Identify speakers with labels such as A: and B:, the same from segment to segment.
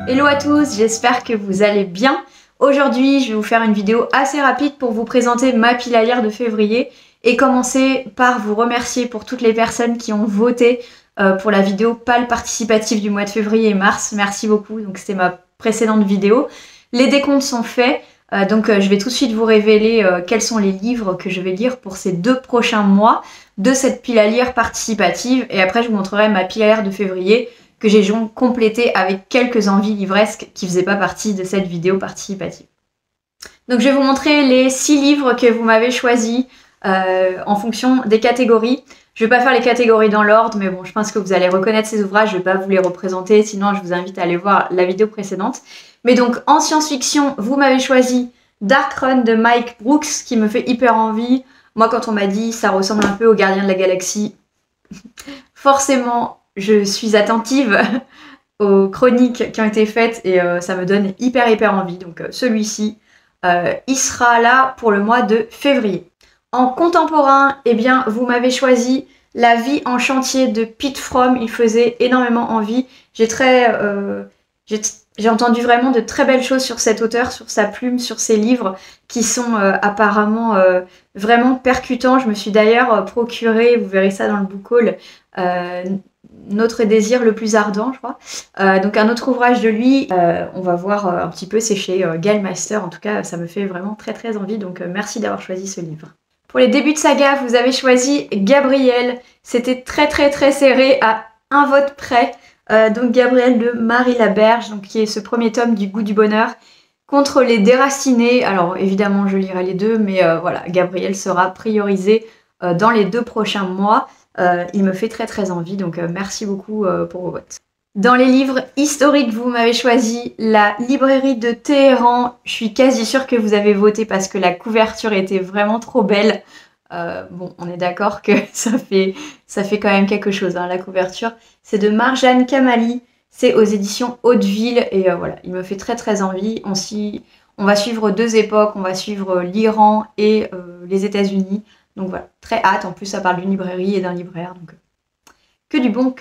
A: Hello à tous, j'espère que vous allez bien. Aujourd'hui, je vais vous faire une vidéo assez rapide pour vous présenter ma pile à lire de février et commencer par vous remercier pour toutes les personnes qui ont voté pour la vidéo pâle participative du mois de février et mars. Merci beaucoup, donc c'était ma précédente vidéo. Les décomptes sont faits, donc je vais tout de suite vous révéler quels sont les livres que je vais lire pour ces 2 prochains mois de cette pile à lire participative et après je vous montrerai ma pile à lire de février que j'ai donc complété avec quelques envies livresques qui faisaient pas partie de cette vidéo participative. Donc je vais vous montrer les 6 livres que vous m'avez choisis en fonction des catégories. Je vais pas faire les catégories dans l'ordre, mais bon, je pense que vous allez reconnaître ces ouvrages, je vais pas vous les représenter, sinon je vous invite à aller voir la vidéo précédente. Mais donc en science-fiction, vous m'avez choisi Dark Run de Mike Brooks, qui me fait hyper envie. Moi, quand on m'a dit ça ressemble un peu aux Gardiens de la Galaxie, forcément, je suis attentive aux chroniques qui ont été faites et ça me donne hyper envie. Donc celui-ci, il sera là pour le mois de février. En contemporain, eh bien, vous m'avez choisi La vie en chantier de Pete Fromm. Il faisait énormément envie. J'ai entendu vraiment de très belles choses sur cet auteur, sur sa plume, sur ses livres qui sont apparemment vraiment percutants. Je me suis d'ailleurs procuré, vous verrez ça dans le book haul, Notre désir le plus ardent, je crois. Donc un autre ouvrage de lui, on va voir un petit peu, c'est chez Gallmeister. En tout cas, ça me fait vraiment très envie, donc merci d'avoir choisi ce livre. Pour les débuts de saga, vous avez choisi Gabriel. C'était très serré, à un vote près. Donc Gabriel de Marie Laberge, donc qui est ce premier tome du Goût du bonheur, contre les déracinés. Alors évidemment, je lirai les deux, mais voilà, Gabriel sera priorisé dans les 2 prochains mois. Il me fait très envie, donc merci beaucoup pour vos votes. Dans les livres historiques, vous m'avez choisi La librairie de Téhéran. Je suis quasi sûre que vous avez voté parce que la couverture était vraiment trop belle. Bon, on est d'accord que ça fait quand même quelque chose, hein, la couverture. C'est de Marjane Kamali, c'est aux éditions Hauteville, et voilà, il me fait très envie. On va suivre 2 époques, on va suivre l'Iran et les États-Unis. Donc voilà, très hâte. En plus, ça parle d'une librairie et d'un libraire, donc que du bon.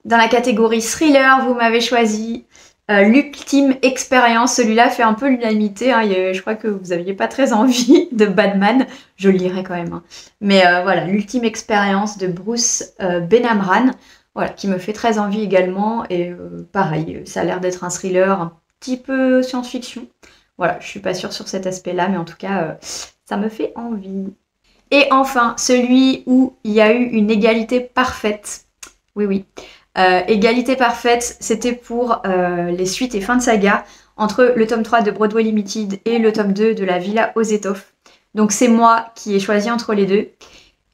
A: Dans la catégorie thriller, vous m'avez choisi L'ultime expérience. Celui-là fait un peu l'unanimité, hein. Je crois que vous n'aviez pas très envie de Batman. Je le lirai quand même, hein. Mais voilà, L'ultime expérience de Bruce Benamran, voilà, qui me fait très envie également. Et pareil, ça a l'air d'être un thriller un petit peu science-fiction. Voilà, je suis pas sûre sur cet aspect-là, mais en tout cas, ça me fait envie. Et enfin, celui où il y a eu une égalité parfaite. Oui. Égalité parfaite, c'était pour les suites et fins de saga entre le tome 3 de Broadway Limited et le tome 2 de La Villa aux Étoffes. Donc c'est moi qui ai choisi entre les deux.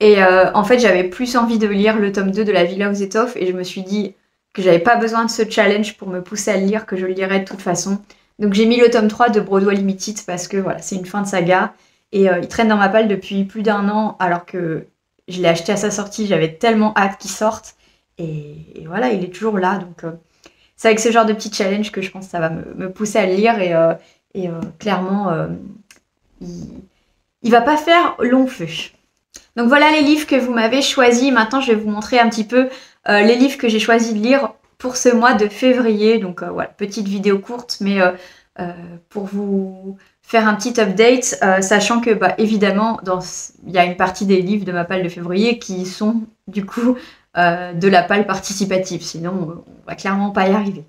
A: Et en fait, j'avais plus envie de lire le tome 2 de La Villa aux Étoffes et je me suis dit que j'avais pas besoin de ce challenge pour me pousser à le lire, que je le lirais de toute façon. Donc j'ai mis le tome 3 de Broadway Limited parce que voilà, c'est une fin de saga. Et il traîne dans ma palle depuis plus d'1 an, alors que je l'ai acheté à sa sortie, j'avais tellement hâte qu'il sorte. Et voilà, il est toujours là. Donc c'est avec ce genre de petit challenge que je pense que ça va me pousser à le lire. Et clairement, il va pas faire long feu. Donc voilà les livres que vous m'avez choisis. Maintenant, je vais vous montrer un petit peu les livres que j'ai choisi de lire pour ce mois de février. Donc voilà, petite vidéo courte, mais pour vous faire un petit update, sachant que évidemment il y a une partie des livres de ma palle de février qui sont du coup de la palle participative, sinon on va clairement pas y arriver.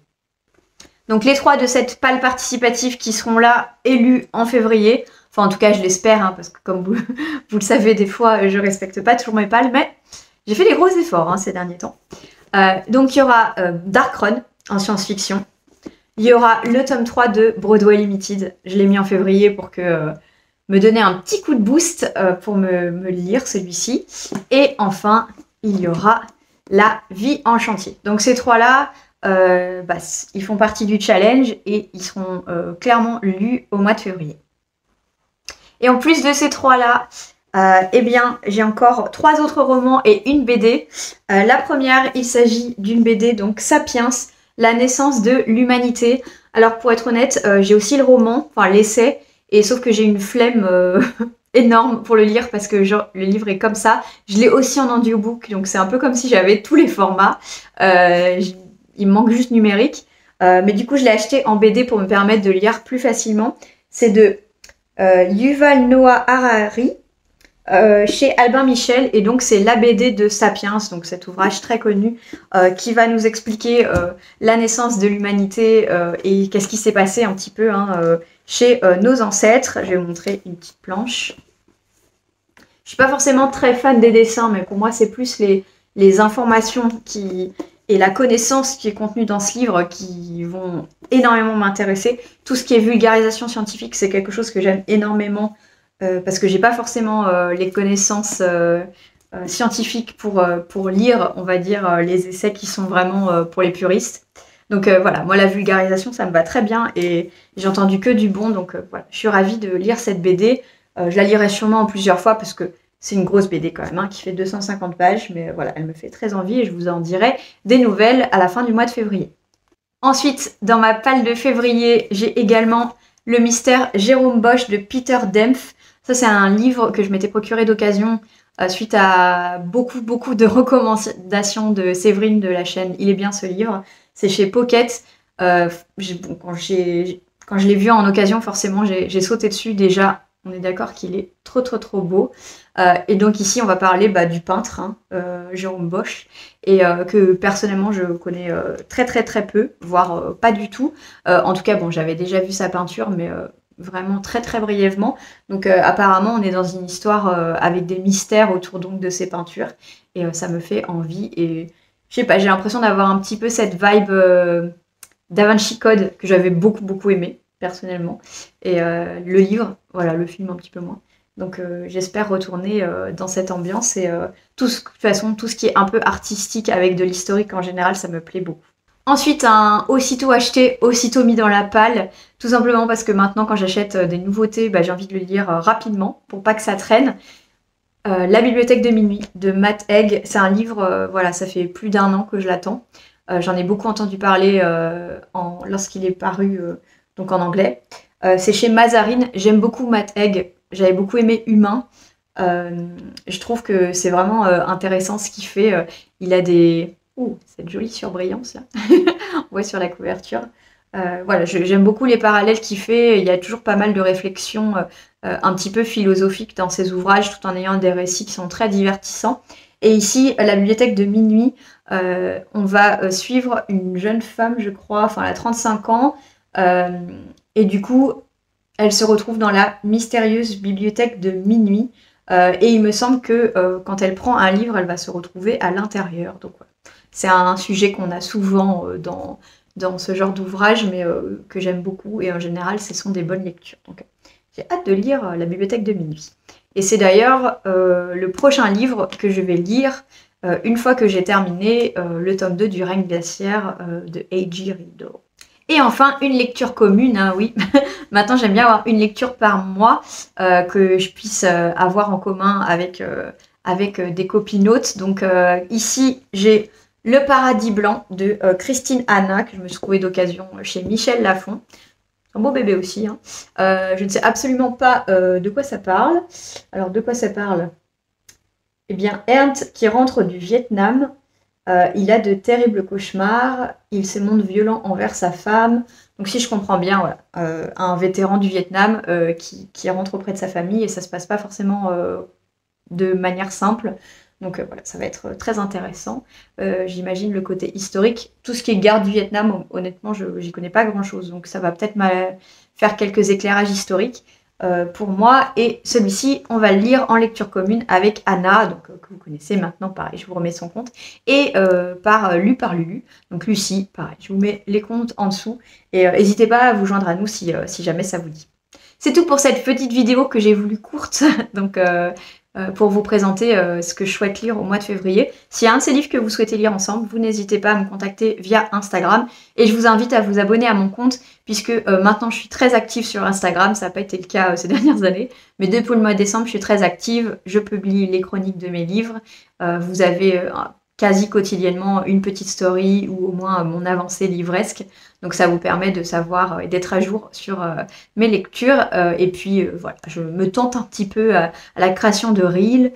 A: Donc les 3 de cette palle participative qui seront là élus en février, enfin en tout cas je l'espère, hein, parce que comme vous le savez, des fois je respecte pas toujours mes palles, mais j'ai fait des gros efforts, hein, ces derniers temps. Donc il y aura Dark Run en science-fiction. Il y aura le tome 3 de Broadway Limited. Je l'ai mis en février pour me donner un petit coup de boost pour me lire celui-ci. Et enfin, il y aura La vie en chantier. Donc ces 3-là, ils font partie du challenge et ils seront clairement lus au mois de février. Et en plus de ces 3-là, eh bien, j'ai encore 3 autres romans et une BD. La première, il s'agit d'une BD, donc Sapiens, la naissance de l'humanité. Alors pour être honnête, j'ai aussi le roman, enfin l'essai, et sauf que j'ai une flemme énorme pour le lire parce que genre, le livre est comme ça. Je l'ai aussi en audiobook, donc c'est un peu comme si j'avais tous les formats. Il me manque juste numérique. Mais du coup, je l'ai acheté en BD pour me permettre de lire plus facilement. C'est de Yuval Noah Harari, chez Albin Michel, et donc c'est la BD de Sapiens, donc cet ouvrage très connu qui va nous expliquer la naissance de l'humanité et qu'est-ce qui s'est passé un petit peu chez nos ancêtres. Je vais vous montrer une petite planche. Je suis pas forcément très fan des dessins, mais pour moi c'est plus les informations et la connaissance qui est contenue dans ce livre qui vont énormément m'intéresser. Tout ce qui est vulgarisation scientifique, c'est quelque chose que j'aime énormément parce que j'ai pas forcément les connaissances scientifiques pour lire, on va dire, les essais qui sont vraiment pour les puristes. Donc voilà, moi la vulgarisation, ça me va très bien et j'ai entendu que du bon, donc voilà, je suis ravie de lire cette BD. Je la lirai sûrement en plusieurs fois parce que c'est une grosse BD quand même, qui fait 250 pages, mais voilà, elle me fait très envie et je vous en dirai des nouvelles à la fin du mois de février. Ensuite, dans ma palle de février, j'ai également Le mystère Jérôme Bosch de Peter Dempf. Ça, c'est un livre que je m'étais procuré d'occasion suite à beaucoup de recommandations de Séverine de la chaîne Il est bien ce livre. C'est chez Pocket. Quand je l'ai vu en occasion, forcément, j'ai sauté dessus déjà. On est d'accord qu'il est trop beau. Et donc ici, on va parler du peintre, Jérôme Bosch, et que personnellement, je connais très peu, voire pas du tout. En tout cas, bon, j'avais déjà vu sa peinture, mais vraiment très brièvement. Donc apparemment, on est dans une histoire avec des mystères autour donc de ses peintures, et ça me fait envie. Et je sais pas, j'ai l'impression d'avoir un petit peu cette vibe Da Vinci Code que j'avais beaucoup aimé personnellement. Et le livre, voilà, le film un petit peu moins. Donc j'espère retourner dans cette ambiance et de toute façon, tout ce qui est un peu artistique avec de l'historique en général, ça me plaît beaucoup. Ensuite, un aussitôt acheté, aussitôt mis dans la palle, tout simplement parce que maintenant, quand j'achète des nouveautés, j'ai envie de le lire rapidement pour pas que ça traîne. La bibliothèque de minuit de Matt Haig, c'est un livre, voilà, ça fait plus d'1 an que je l'attends. J'en ai beaucoup entendu parler lorsqu'il est paru donc en anglais. C'est chez Mazarine, j'aime beaucoup Matt Haig, j'avais beaucoup aimé Humain. Je trouve que c'est vraiment intéressant ce qu'il fait. Il a des... Ouh, cette jolie surbrillance là. On voit sur la couverture. Voilà, j'aime beaucoup les parallèles qu'il fait. Il y a toujours pas mal de réflexions un petit peu philosophiques dans ses ouvrages, tout en ayant des récits qui sont très divertissants. Et ici, la bibliothèque de minuit, on va suivre une jeune femme, je crois, enfin elle a 35 ans. Et du coup, elle se retrouve dans la mystérieuse bibliothèque de minuit. Et il me semble que quand elle prend un livre, elle va se retrouver à l'intérieur. Donc voilà. C'est un sujet qu'on a souvent dans ce genre d'ouvrage, mais que j'aime beaucoup. Et en général, ce sont des bonnes lectures. Donc j'ai hâte de lire la bibliothèque de minuit. Et c'est d'ailleurs le prochain livre que je vais lire une fois que j'ai terminé le tome 2 du règne glaciaire de Eiji Rido. Et enfin, une lecture commune, hein, oui. Maintenant, j'aime bien avoir une lecture par mois que je puisse avoir en commun avec des copinotes. Donc ici, j'ai Le Paradis Blanc de Christine Hanna, que je me suis trouvée d'occasion chez Michel Lafon. Un beau bébé aussi. Hein. Je ne sais absolument pas de quoi ça parle. Alors, de quoi ça parle? Eh bien, Ernst, qui rentre du Vietnam, il a de terribles cauchemars, il se montre violent envers sa femme. Donc si je comprends bien, voilà, un vétéran du Vietnam qui rentre auprès de sa famille et ça se passe pas forcément de manière simple. Donc voilà, ça va être très intéressant. J'imagine le côté historique. Tout ce qui est guerre du Vietnam, honnêtement, j'y connais pas grand-chose. Donc ça va peut-être faire quelques éclairages historiques. Pour moi, et celui-ci, on va le lire en lecture commune avec Anna, donc, que vous connaissez maintenant, pareil, je vous remets son compte, et lu par Lulu, donc Lucie, pareil, je vous mets les comptes en dessous, et n'hésitez pas à vous joindre à nous si jamais ça vous dit. C'est tout pour cette petite vidéo que j'ai voulu courte, donc pour vous présenter ce que je souhaite lire au mois de février. S'il y a un de ces livres que vous souhaitez lire ensemble, vous n'hésitez pas à me contacter via Instagram. Et je vous invite à vous abonner à mon compte, puisque maintenant je suis très active sur Instagram. Ça n'a pas été le cas ces dernières années. Mais depuis le mois de décembre, je suis très active. Je publie les chroniques de mes livres. Vous avez quasi quotidiennement une petite story ou au moins mon avancée livresque. Donc ça vous permet de savoir et d'être à jour sur mes lectures. Et puis voilà, je me tente un petit peu à la création de Reels.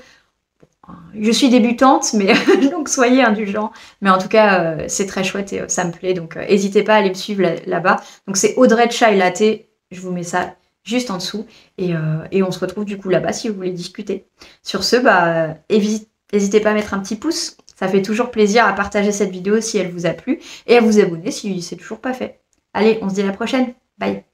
A: je suis débutante, mais donc soyez indulgents. Mais en tout cas, c'est très chouette et ça me plaît. Donc, n'hésitez pas à aller me suivre là-bas. Donc, c'est Audrey Chai Latte. Je vous mets ça juste en dessous. Et on se retrouve du coup là-bas si vous voulez discuter. Sur ce, n'hésitez pas à mettre un petit pouce. Ça fait toujours plaisir à partager cette vidéo si elle vous a plu. Et à vous abonner si c'est toujours pas fait. Allez, on se dit à la prochaine. Bye.